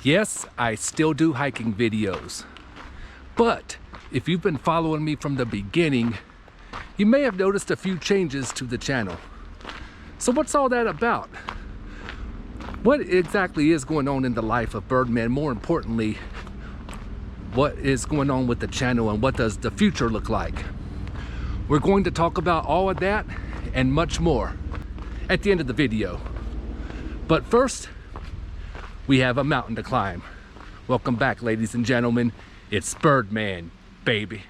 Yes, I still do hiking videos, but if you've been following me from the beginning, you may have noticed a few changes to the channel. So what's all that about? What exactly is going on in the life of Birdman? More importantly, what is going on with the channel and what does the future look like? We're going to talk about all of that and much more at the end of the video. But first, we have a mountain to climb. Welcome back, ladies and gentlemen. It's Birdman, baby.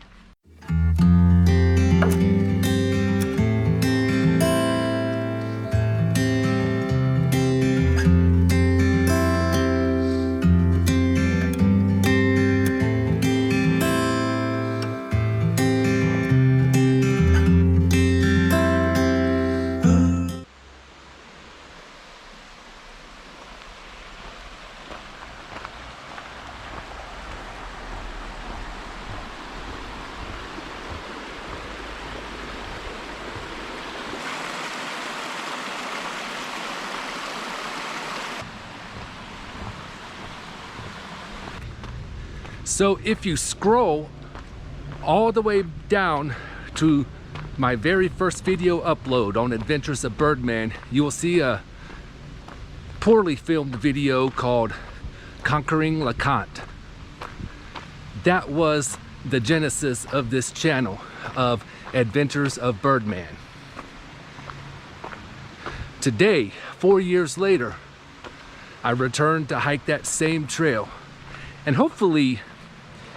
So if you scroll all the way down to my very first video upload on Adventures of Birdman, you will see a poorly filmed video called Conquering LeConte. That was the genesis of this channel of Adventures of Birdman. Today, 4 years later, I returned to hike that same trail and hopefully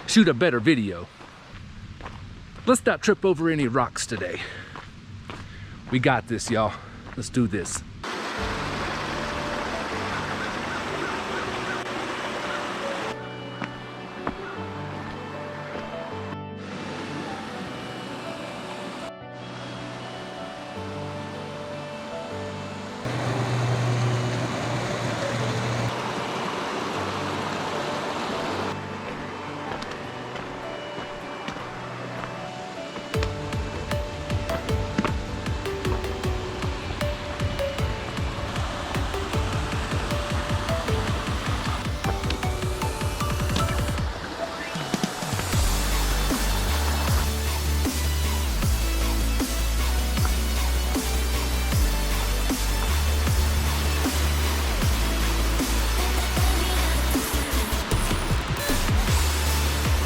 shoot a better video. Let's not trip over any rocks today. We got this, y'all. Let's do this.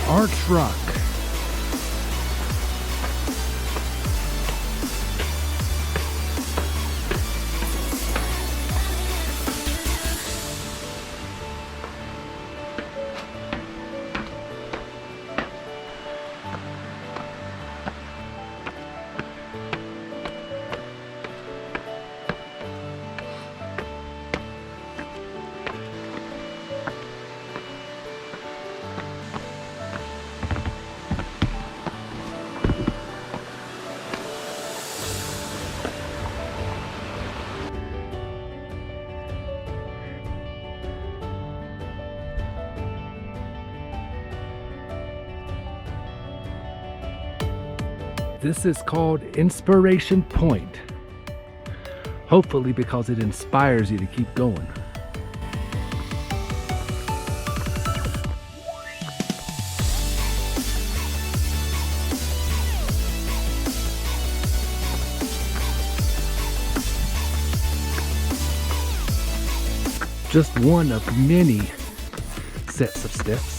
Arch Rock. This is called Inspiration Point. Hopefully because it inspires you to keep going. Just one of many sets of steps.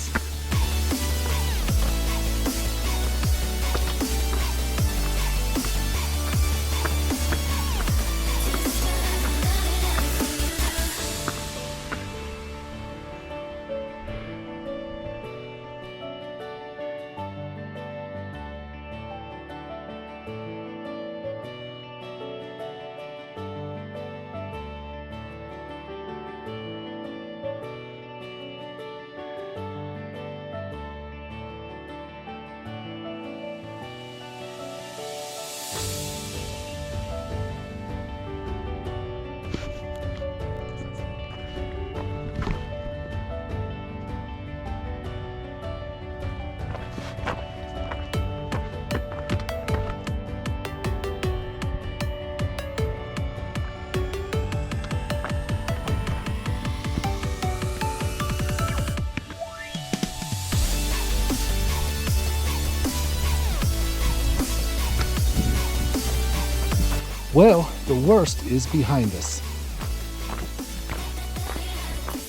Well, the worst is behind us.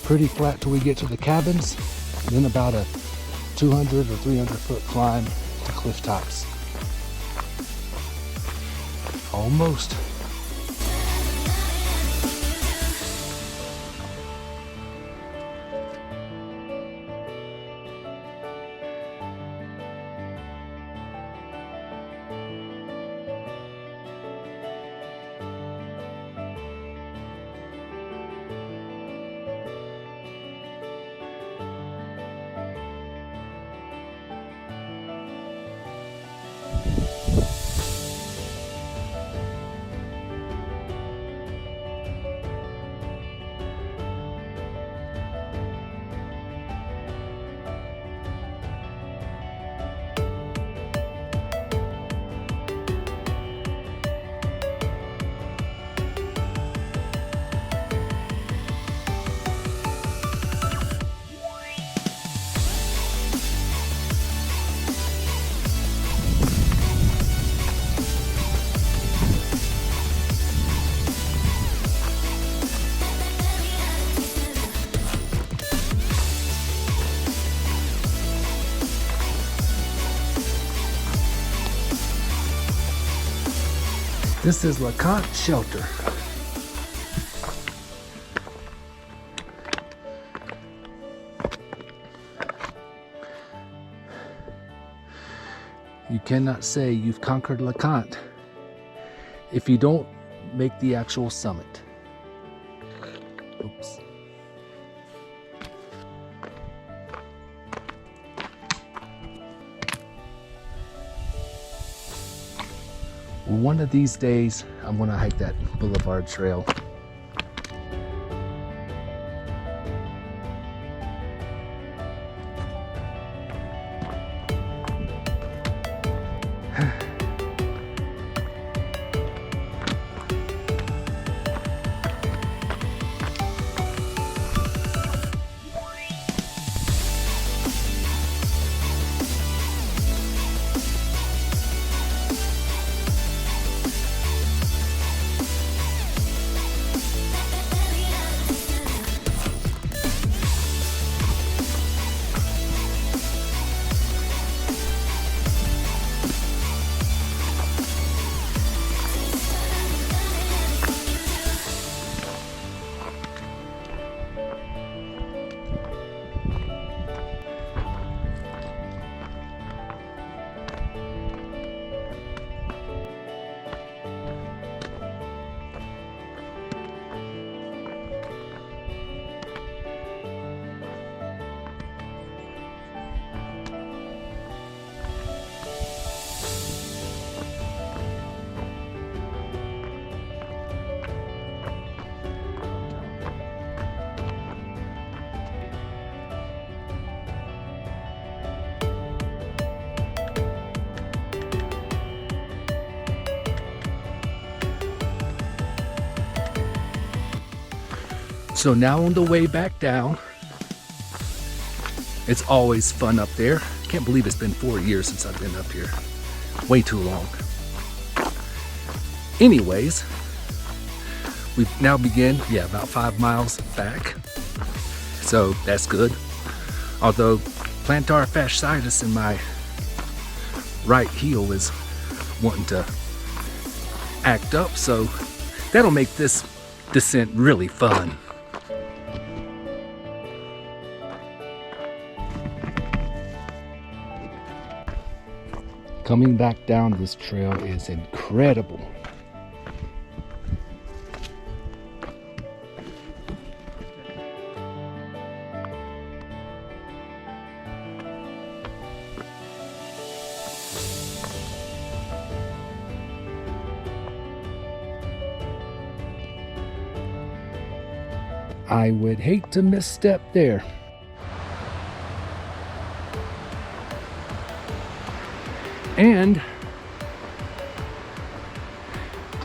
Pretty flat till we get to the cabins, then about a 200 or 300 foot climb to cliff tops. Almost. This is LeConte shelter. You cannot say you've conquered LeConte if you don't make the actual summit. Oops. One of these days, I'm gonna hike that Boulevard Trail. So now on the way back down, it's always fun up there. Can't believe it's been 4 years since I've been up here. Way too long. Anyways, we've now begun, about 5 miles back. So that's good. Although plantar fasciitis in my right heel is wanting to act up, so that'll make this descent really fun. Coming back down this trail is incredible. I would hate to misstep there. And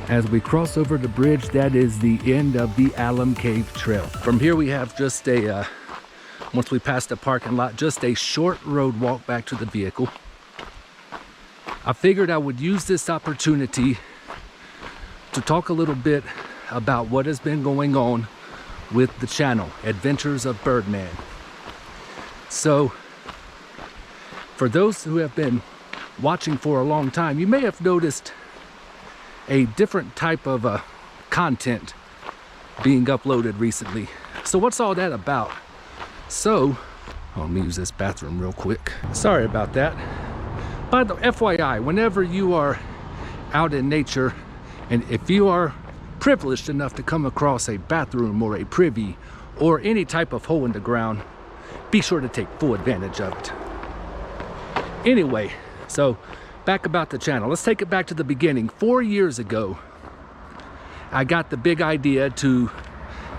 as we cross over the bridge, that is the end of the Alum Cave Trail. From here we have just a, once we pass the parking lot, just a short road walk back to the vehicle. I figured I would use this opportunity to talk a little bit about what has been going on with the channel, Adventures of Birdman. So, for those who have been watching for a long time, you may have noticed a different type of content being uploaded recently. So what's all that about? So, let me use this bathroom real quick. Sorry about that. By the FYI, whenever you are out in nature, and if you are privileged enough to come across a bathroom or a privy or any type of hole in the ground, be sure to take full advantage of it. Anyway, so back about the channel. Let's take it back to the beginning. 4 years ago, I got the big idea to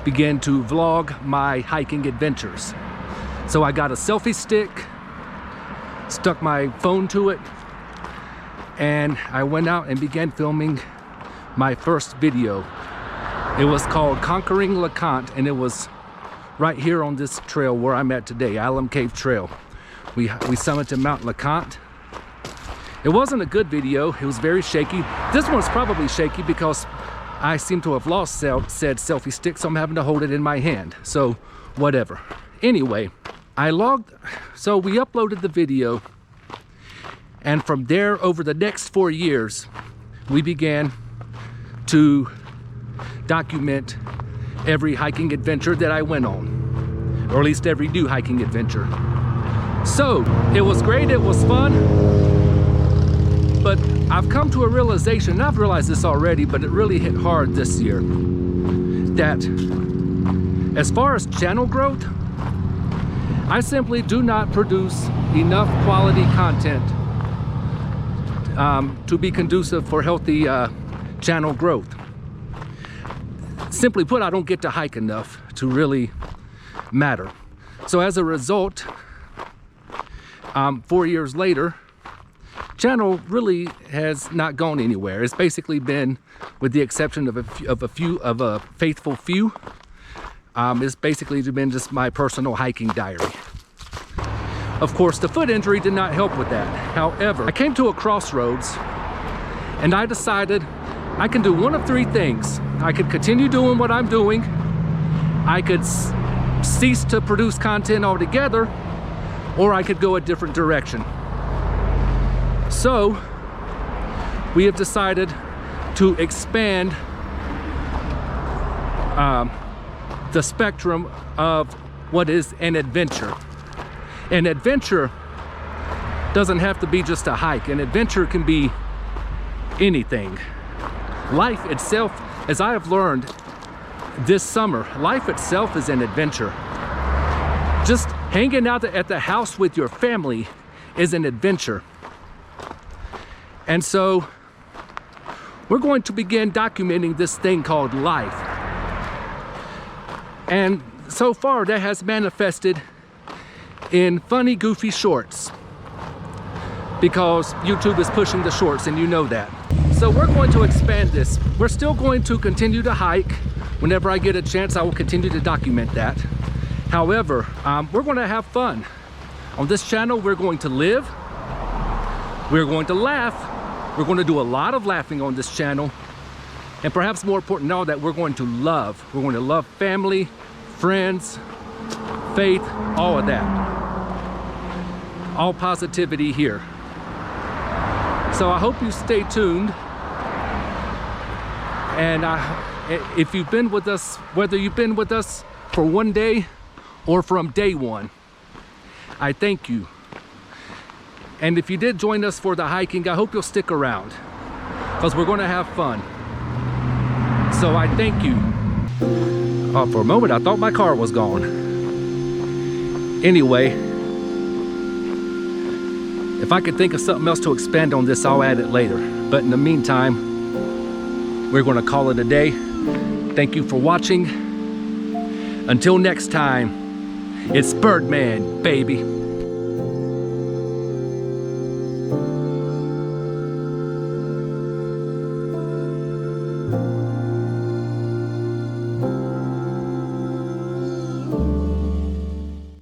begin to vlog my hiking adventures. So I got a selfie stick, stuck my phone to it, and I went out and began filming my first video. It was called Conquering LeConte, and it was right here on this trail where I'm at today, Alum Cave Trail. We summited Mount LeConte. It wasn't a good video. It was very shaky. This one's probably shaky because I seem to have lost said selfie stick, so I'm having to hold it in my hand. So, whatever. Anyway, so we uploaded the video, and from there, over the next 4 years, we began to document every hiking adventure that I went on, or at least every new hiking adventure. So, it was great, it was fun, but I've come to a realization, and I've realized this already, but it really hit hard this year, that as far as channel growth, I simply do not produce enough quality content to be conducive for healthy channel growth. Simply put, I don't get to hike enough to really matter. So as a result, 4 years later, channel really has not gone anywhere. It's basically been, with the exception of a faithful few, it's basically been just my personal hiking diary. Of course, the foot injury did not help with that. However, I came to a crossroads and I decided I can do one of three things. I could continue doing what I'm doing, I could cease to produce content altogether, or I could go a different direction. So, we have decided to expand the spectrum of what is an adventure. An adventure doesn't have to be just a hike. An adventure can be anything. Life itself, as I have learned this summer, life itself is an adventure. Just hanging out at the house with your family is an adventure. And so, we're going to begin documenting this thing called life. And so far, that has manifested in funny, goofy shorts, because YouTube is pushing the shorts, and you know that. So we're going to expand this. We're still going to continue to hike. Whenever I get a chance, I will continue to document that. However, we're going to have fun. On this channel, we're going to live. We're going to laugh. We're going to do a lot of laughing on this channel. And perhaps more important than all that, we're going to love. We're going to love family, friends, faith, all of that. All positivity here. So I hope you stay tuned. And if you've been with us, whether you've been with us for one day or from day one, I thank you. And if you did join us for the hiking, I hope you'll stick around, because we're going to have fun. So I thank you. Oh, for a moment, I thought my car was gone. Anyway, if I could think of something else to expand on this, I'll add it later. But in the meantime, we're going to call it a day. Thank you for watching. Until next time, it's Birdman, baby.